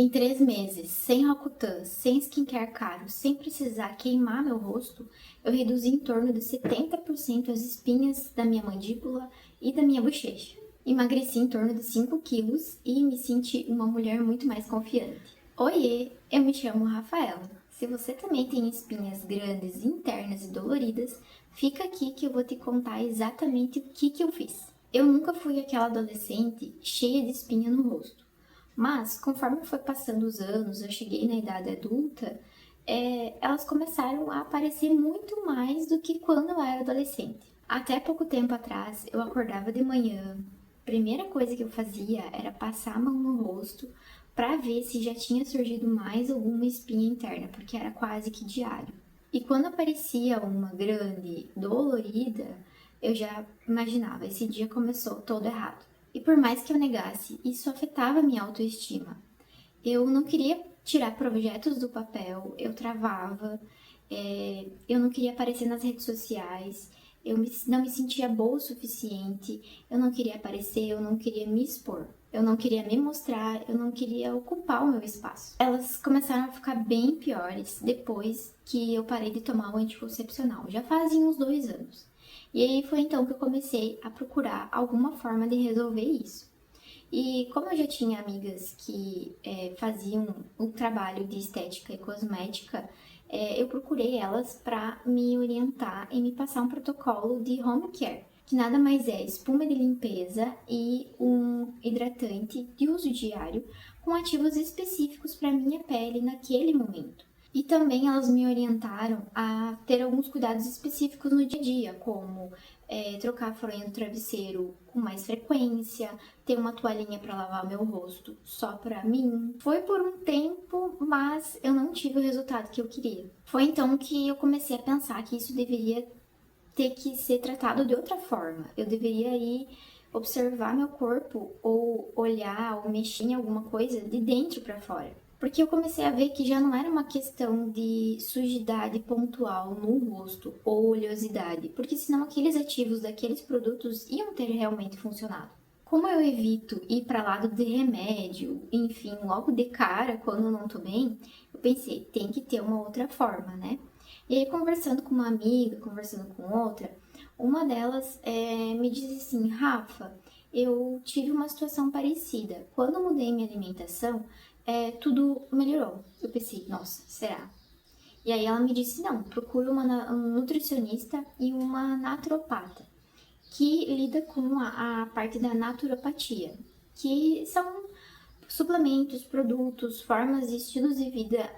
Em 3 meses, sem Roacutan, sem skincare caro, sem precisar queimar meu rosto, eu reduzi em torno de 70% as espinhas da minha mandíbula e da minha bochecha. Emagreci em torno de 5 quilos e me senti uma mulher muito mais confiante. Oiê, eu me chamo Rafaela. Se você também tem espinhas grandes, internas e doloridas, fica aqui que eu vou te contar exatamente o que eu fiz. Eu nunca fui aquela adolescente cheia de espinha no rosto. Mas, conforme foi passando os anos, eu cheguei na idade adulta, elas começaram a aparecer muito mais do que quando eu era adolescente. Até pouco tempo atrás, eu acordava de manhã, a primeira coisa que eu fazia era passar a mão no rosto para ver se já tinha surgido mais alguma espinha interna, porque era quase que diário. E quando aparecia uma grande, dolorida, eu já imaginava, esse dia começou todo errado. E por mais que eu negasse, isso afetava minha autoestima. Eu não queria tirar projetos do papel, eu travava, eu não queria aparecer nas redes sociais, não me sentia boa o suficiente, eu não queria aparecer, eu não queria me expor. Eu não queria me mostrar, eu não queria ocupar o meu espaço. Elas começaram a ficar bem piores depois que eu parei de tomar o anticoncepcional. Já fazem uns 2 anos. E aí foi então que eu comecei a procurar alguma forma de resolver isso. E como eu já tinha amigas que faziam um trabalho de estética e cosmética, eu procurei elas para me orientar e me passar um protocolo de home care, que nada mais é espuma de limpeza e um hidratante de uso diário com ativos específicos para minha pele naquele momento. E também elas me orientaram a ter alguns cuidados específicos no dia a dia, como trocar a fronha do travesseiro com mais frequência, ter uma toalhinha para lavar meu rosto só para mim. Foi por um tempo, mas eu não tive o resultado que eu queria. Foi então que eu comecei a pensar que isso deveria ter que ser tratado de outra forma. Eu deveria ir observar meu corpo ou olhar ou mexer em alguma coisa de dentro para fora. Porque eu comecei a ver que já não era uma questão de sujidade pontual no rosto ou oleosidade, porque senão aqueles ativos daqueles produtos iam ter realmente funcionado. Como eu evito ir para lado de remédio, enfim, logo de cara quando não tô bem, eu pensei, tem que ter uma outra forma, né? E aí, conversando com uma amiga, conversando com outra, uma delas me disse assim, Rafa, eu tive uma situação parecida. Quando eu mudei minha alimentação, tudo melhorou. Eu pensei, nossa, será? E aí ela me disse, não, procura um nutricionista e uma naturopata, que lida com a parte da naturopatia, que são suplementos, produtos, formas e estilos de vida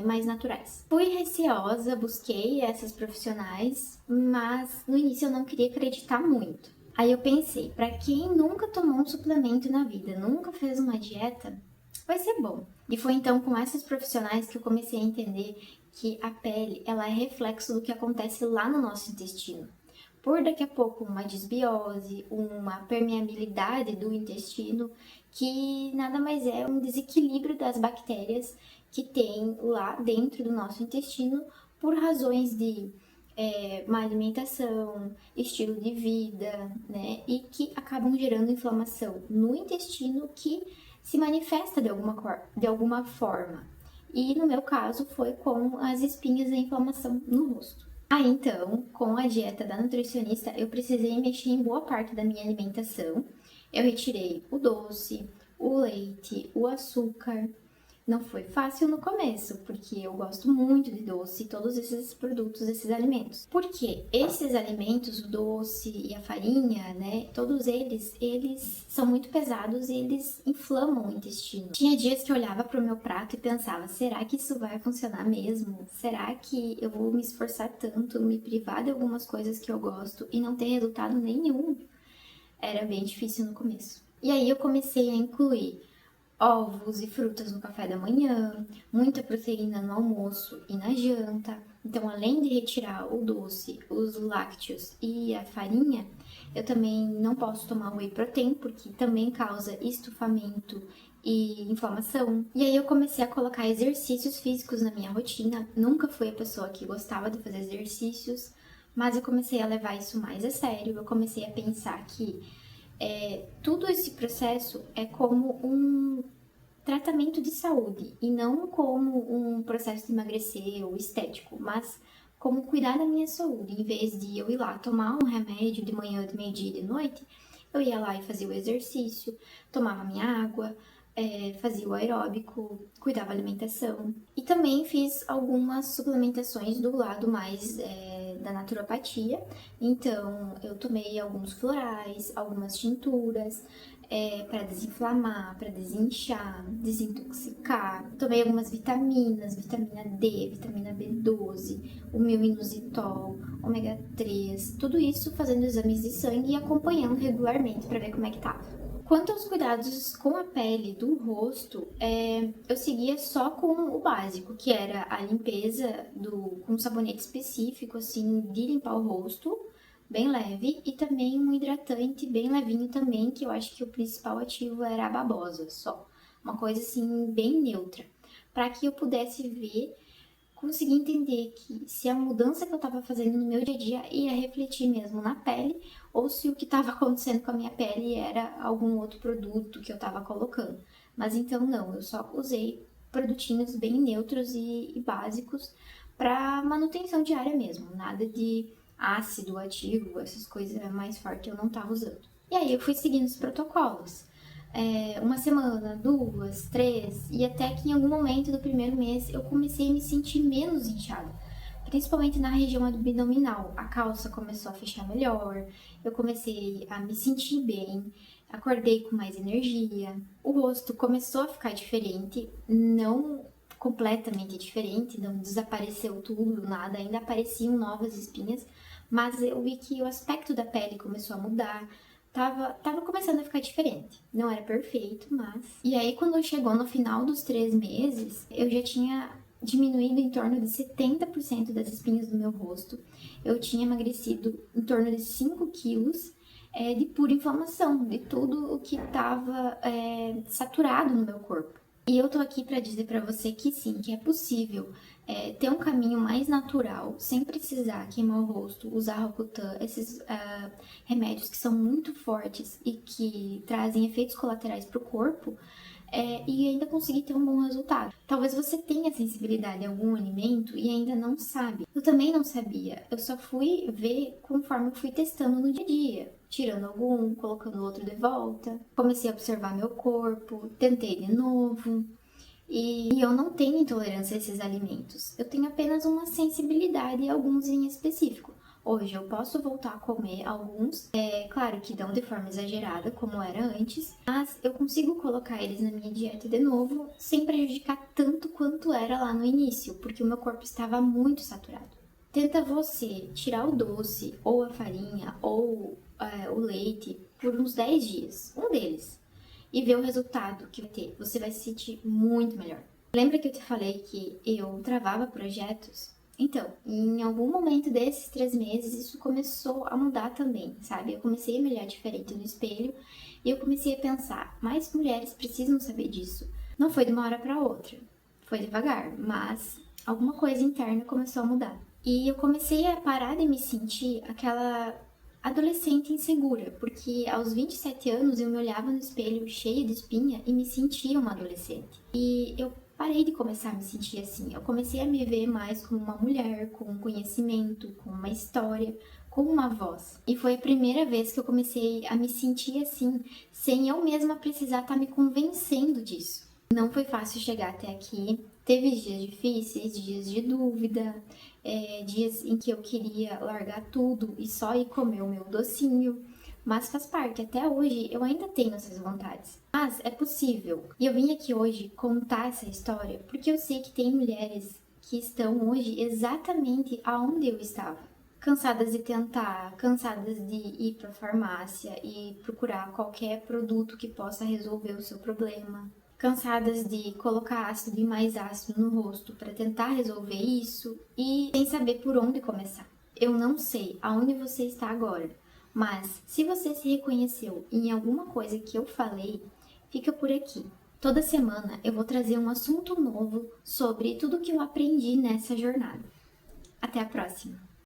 mais naturais. Fui receosa, busquei essas profissionais, mas no início eu não queria acreditar muito. Aí eu pensei, para quem nunca tomou um suplemento na vida, nunca fez uma dieta, vai ser bom. E foi então com essas profissionais que eu comecei a entender que a pele, ela é reflexo do que acontece lá no nosso intestino. Por daqui a pouco uma desbiose, uma permeabilidade do intestino, que nada mais é um desequilíbrio das bactérias que tem lá dentro do nosso intestino por razões de má alimentação, estilo de vida, né? E que acabam gerando inflamação no intestino que se manifesta de alguma forma. E no meu caso foi com as espinhas da inflamação no rosto. Aí então, com a dieta da nutricionista, eu precisei mexer em boa parte da minha alimentação. Eu retirei o doce, o leite, o açúcar. Não foi fácil no começo, porque eu gosto muito de doce e todos esses produtos, esses alimentos. Porque esses alimentos, o doce e a farinha, né, todos eles são muito pesados e eles inflamam o intestino. Tinha dias que eu olhava para o meu prato e pensava, será que isso vai funcionar mesmo? Será que eu vou me esforçar tanto, me privar de algumas coisas que eu gosto e não ter resultado nenhum? Era bem difícil no começo. E aí eu comecei a incluir ovos e frutas no café da manhã, muita proteína no almoço e na janta. Então, além de retirar o doce, os lácteos e a farinha, eu também não posso tomar whey protein, porque também causa estufamento e inflamação. E aí eu comecei a colocar exercícios físicos na minha rotina. Nunca fui a pessoa que gostava de fazer exercícios, mas eu comecei a levar isso mais a sério. Eu comecei a pensar que tudo esse processo é como tratamento de saúde e não como um processo de emagrecer ou estético, mas como cuidar da minha saúde. Em vez de eu ir lá tomar um remédio de manhã, de meio-dia e de noite, eu ia lá e fazia o exercício, tomava minha água, fazia o aeróbico, cuidava da alimentação. E também fiz algumas suplementações do lado mais da naturopatia. Então, eu tomei alguns florais, algumas tinturas, para desinflamar, para desinchar, desintoxicar. Tomei algumas vitaminas, vitamina D, vitamina B12, o meu inositol, ômega 3, tudo isso fazendo exames de sangue e acompanhando regularmente para ver como é que tava. Quanto aos cuidados com a pele do rosto, eu seguia só com o básico, que era a limpeza com um sabonete específico, assim, de limpar o rosto, bem leve, e também um hidratante bem levinho também, que eu acho que o principal ativo era a babosa, só. Uma coisa, assim, bem neutra, para que eu pudesse ver, conseguir entender que se a mudança que eu estava fazendo no meu dia a dia ia refletir mesmo na pele, ou se o que estava acontecendo com a minha pele era algum outro produto que eu estava colocando. Mas então não, eu só usei produtinhos bem neutros e básicos para manutenção diária mesmo, nada de ácido ativo, essas coisas mais fortes eu não estava usando. E aí eu fui seguindo os protocolos. Uma semana, 2, 3, e até que em algum momento do primeiro mês eu comecei a me sentir menos inchada, principalmente na região abdominal. A calça começou a fechar melhor, eu comecei a me sentir bem, acordei com mais energia, o rosto começou a ficar diferente, não completamente diferente, não desapareceu tudo, nada, ainda apareciam novas espinhas, mas eu vi que o aspecto da pele começou a mudar. Tava começando a ficar diferente. Não era perfeito, mas. E aí, quando chegou no final dos 3 meses, eu já tinha diminuído em torno de 70% das espinhas do meu rosto. Eu tinha emagrecido em torno de 5 quilos de pura inflamação, de tudo o que estava saturado no meu corpo. E eu tô aqui para dizer para você que sim, que é possível ter um caminho mais natural, sem precisar queimar o rosto, usar Roacutan, esses remédios que são muito fortes e que trazem efeitos colaterais para o corpo, e ainda conseguir ter um bom resultado. Talvez você tenha sensibilidade a algum alimento e ainda não sabe. Eu também não sabia, eu só fui ver conforme eu fui testando no dia a dia, tirando algum, colocando outro de volta. Comecei a observar meu corpo, tentei de novo. E eu não tenho intolerância a esses alimentos. Eu tenho apenas uma sensibilidade a alguns em específico. Hoje eu posso voltar a comer alguns, claro que não de forma exagerada, como era antes, mas eu consigo colocar eles na minha dieta de novo, sem prejudicar tanto quanto era lá no início, porque o meu corpo estava muito saturado. Tenta você tirar o doce, ou a farinha, ou o leite, por uns 10 dias, um deles, e ver o resultado que vai ter. Você vai se sentir muito melhor. Lembra que eu te falei que eu travava projetos? Então, em algum momento desses 3 meses, isso começou a mudar também, sabe? Eu comecei a me olhar diferente no espelho e eu comecei a pensar, mais mulheres precisam saber disso. Não foi de uma hora para outra, foi devagar, mas alguma coisa interna começou a mudar. E eu comecei a parar de me sentir aquela adolescente insegura, porque aos 27 anos eu me olhava no espelho cheia de espinha e me sentia uma adolescente. E eu parei de começar a me sentir assim. Eu comecei a me ver mais como uma mulher, com um conhecimento, com uma história, com uma voz. E foi a primeira vez que eu comecei a me sentir assim, sem eu mesma precisar estar me convencendo disso. Não foi fácil chegar até aqui. Teve dias difíceis, dias de dúvida, dias em que eu queria largar tudo e só ir comer o meu docinho. Mas faz parte, até hoje eu ainda tenho essas vontades. Mas é possível. E eu vim aqui hoje contar essa história porque eu sei que tem mulheres que estão hoje exatamente aonde eu estava. Cansadas de tentar, cansadas de ir para a farmácia e procurar qualquer produto que possa resolver o seu problema. Cansadas de colocar ácido e mais ácido no rosto para tentar resolver isso e sem saber por onde começar. Eu não sei aonde você está agora, mas se você se reconheceu em alguma coisa que eu falei, fica por aqui. Toda semana eu vou trazer um assunto novo sobre tudo que eu aprendi nessa jornada. Até a próxima!